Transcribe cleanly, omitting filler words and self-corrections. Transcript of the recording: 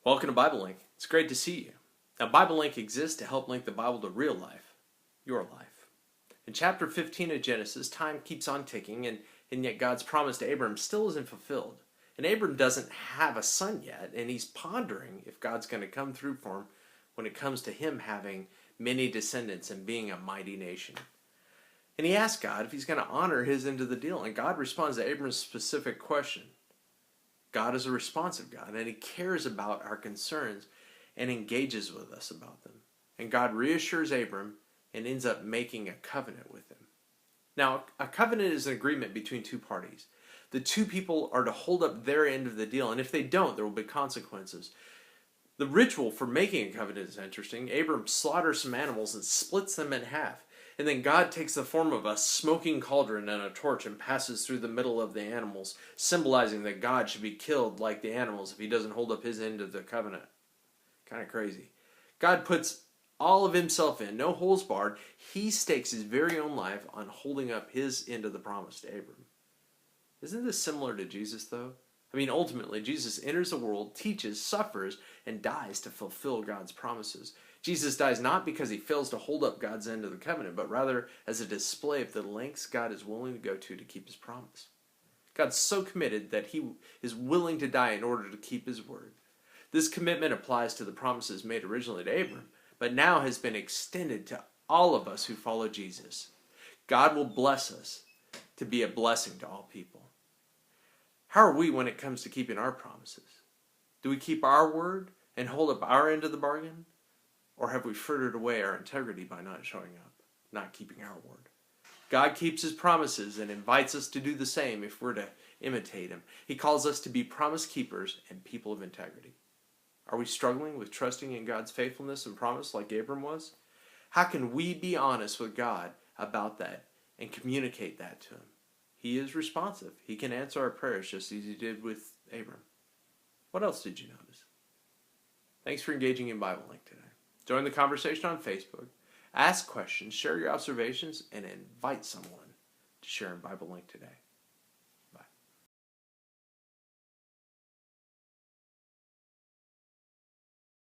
Welcome to BibleLink. It's great to see you. Now, BibleLink exists to help link the Bible to real life, your life. In chapter 15 of Genesis, time keeps on ticking, and yet God's promise to Abram still isn't fulfilled. And Abram doesn't have a son yet, and he's pondering if God's going to come through for him when it comes to him having many descendants and being a mighty nation. And he asks God if he's going to honor his end of the deal, and God responds to Abram's specific question. God is a responsive God, and he cares about our concerns and engages with us about them. And God reassures Abram and ends up making a covenant with him. Now, a covenant is an agreement between two parties. The two people are to hold up their end of the deal, and if they don't, there will be consequences. The ritual for making a covenant is interesting. Abram slaughters some animals and splits them in half. And then God takes the form of a smoking cauldron and a torch and passes through the middle of the animals, symbolizing that God should be killed like the animals if he doesn't hold up his end of the covenant. Kind of crazy. God puts all of himself in, no holes barred. He stakes his very own life on holding up his end of the promise to Abram. Isn't this similar to Jesus, though? I mean, ultimately, Jesus enters the world, teaches, suffers, and dies to fulfill God's promises. Jesus dies not because he fails to hold up God's end of the covenant, but rather as a display of the lengths God is willing to go to keep his promise. God's so committed that he is willing to die in order to keep his word. This commitment applies to the promises made originally to Abram, but now has been extended to all of us who follow Jesus. God will bless us to be a blessing to all people. How are we when it comes to keeping our promises? Do we keep our word and hold up our end of the bargain? Or have we frittered away our integrity by not showing up, not keeping our word? God keeps his promises and invites us to do the same if we're to imitate him. He calls us to be promise keepers and people of integrity. Are we struggling with trusting in God's faithfulness and promise like Abram was? How can we be honest with God about that and communicate that to him? He is responsive. He can answer our prayers just as he did with Abram. What else did you notice? Thanks for engaging in BibleLink today. Join the conversation on Facebook, ask questions, share your observations, and invite someone to share in BibleLink today.